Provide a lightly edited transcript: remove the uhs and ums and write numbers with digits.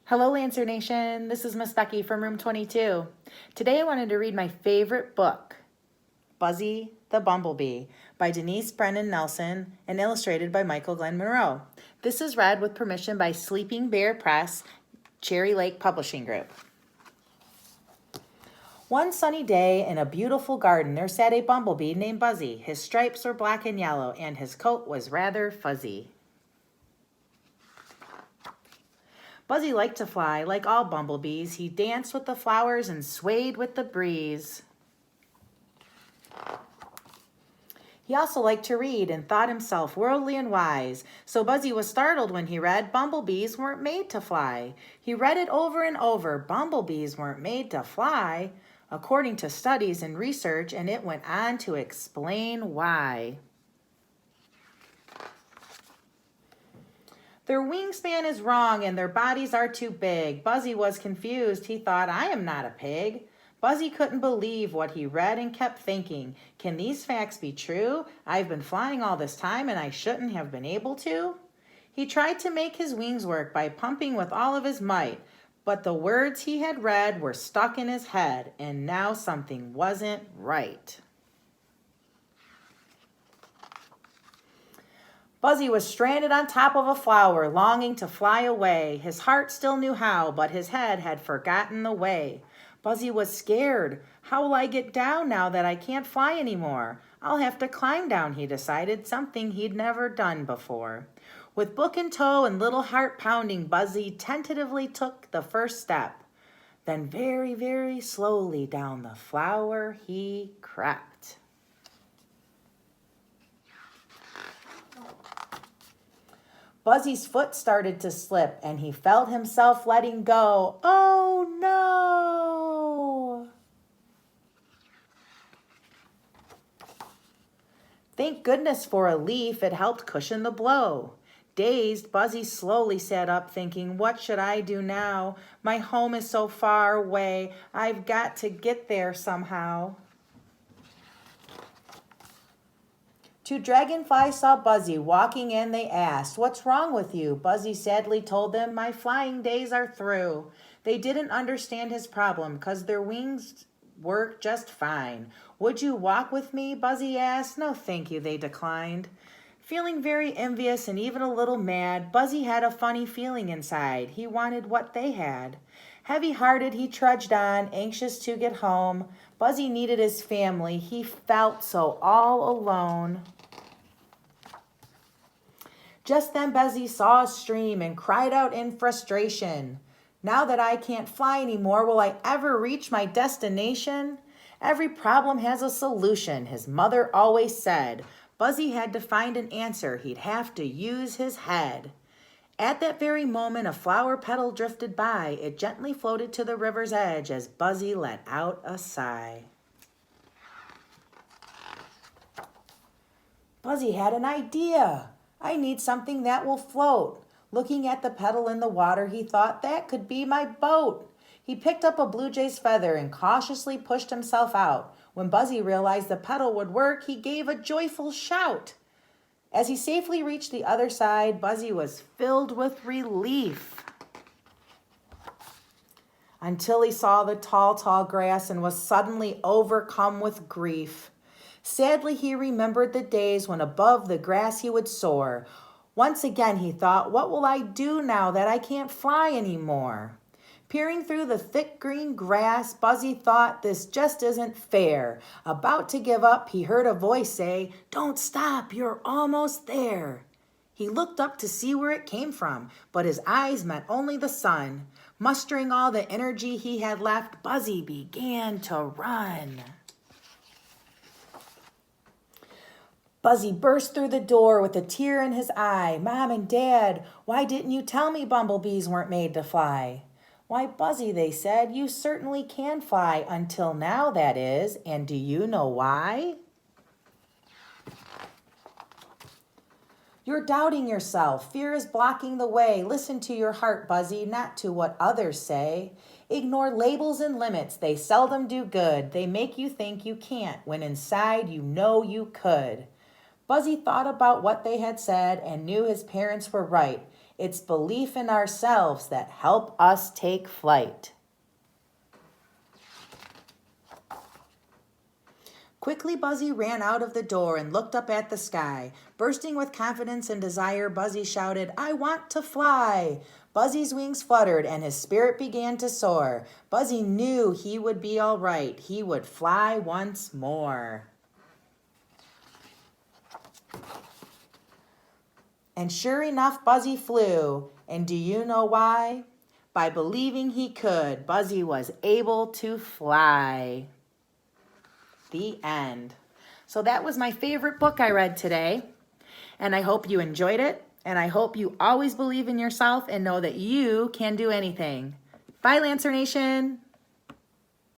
Hello, Lancer Nation. This is Miss Becky from Room 22. Today I wanted to read my favorite book, Buzzy the Bumblebee, by Denise Brennan Nelson and illustrated by Michael Glenn Monroe. This is read with permission by Sleeping Bear Press, Cherry Lake Publishing Group. One sunny day in a beautiful garden, there sat a bumblebee named Buzzy. His stripes were black and yellow, and his coat was rather fuzzy. Buzzy liked to fly like all bumblebees. He danced with the flowers and swayed with the breeze. He also liked to read and thought himself worldly and wise. So Buzzy was startled when he read bumblebees weren't made to fly. He read it over and over. Bumblebees weren't made to fly, according to studies and research, and it went on to explain why. Their wingspan is wrong and their bodies are too big. Buzzy was confused. He thought, I am not a pig. Buzzy couldn't believe what he read and kept thinking, can these facts be true? I've been flying all this time and I shouldn't have been able to. He tried to make his wings work by pumping with all of his might, but the words he had read were stuck in his head, and now something wasn't right. Buzzy was stranded on top of a flower, longing to fly away. His heart still knew how, but his head had forgotten the way. Buzzy was scared. How will I get down now that I can't fly anymore? I'll have to climb down, he decided, something he'd never done before. With book in tow and little heart pounding, Buzzy tentatively took the first step. Then very, very slowly down the flower he crept. Buzzy's foot started to slip, and he felt himself letting go. Oh, no! Thank goodness for a leaf. It helped cushion the blow. Dazed, Buzzy slowly sat up, thinking, what should I do now? My home is so far away. I've got to get there somehow. Two dragonflies saw Buzzy walking in. They asked, what's wrong with you? Buzzy sadly told them, my flying days are through. They didn't understand his problem because their wings work just fine. Would you walk with me? Buzzy asked. No, thank you, they declined. Feeling very envious and even a little mad, Buzzy had a funny feeling inside. He wanted what they had. Heavy-hearted, he trudged on, anxious to get home. Buzzy needed his family. He felt so all alone. Just then Buzzy saw a stream and cried out in frustration. Now that I can't fly anymore, will I ever reach my destination? Every problem has a solution, his mother always said. Buzzy had to find an answer. He'd have to use his head. At that very moment, a flower petal drifted by. It gently floated to the river's edge as Buzzy let out a sigh. Buzzy had an idea. I need something that will float. Looking at the petal in the water, he thought, that could be my boat. He picked up a blue jay's feather and cautiously pushed himself out. When Buzzy realized the petal would work, he gave a joyful shout. As he safely reached the other side, Buzzy was filled with relief until he saw the tall, tall grass and was suddenly overcome with grief. Sadly, he remembered the days when above the grass he would soar. Once again, he thought, what will I do now that I can't fly anymore? Peering through the thick green grass, Buzzy thought, this just isn't fair. About to give up, he heard a voice say, don't stop, you're almost there. He looked up to see where it came from, but his eyes met only the sun. Mustering all the energy he had left, Buzzy began to run. Buzzy burst through the door with a tear in his eye. Mom and Dad, why didn't you tell me bumblebees weren't made to fly? Why, Buzzy, they said, you certainly can fly, until now, that is. And do you know why? You're doubting yourself. Fear is blocking the way. Listen to your heart, Buzzy, not to what others say. Ignore labels and limits. They seldom do good. They make you think you can't, when inside you know you could. Buzzy thought about what they had said and knew his parents were right. It's belief in ourselves that help us take flight. Quickly, Buzzy ran out of the door and looked up at the sky. Bursting with confidence and desire, Buzzy shouted, "I want to fly!" Buzzy's wings fluttered and his spirit began to soar. Buzzy knew he would be all right. He would fly once more. And sure enough, Buzzy flew. And do you know why? By believing he could, Buzzy was able to fly. The end. So that was my favorite book I read today. And I hope you enjoyed it. And I hope you always believe in yourself and know that you can do anything. Bye, Lancer Nation.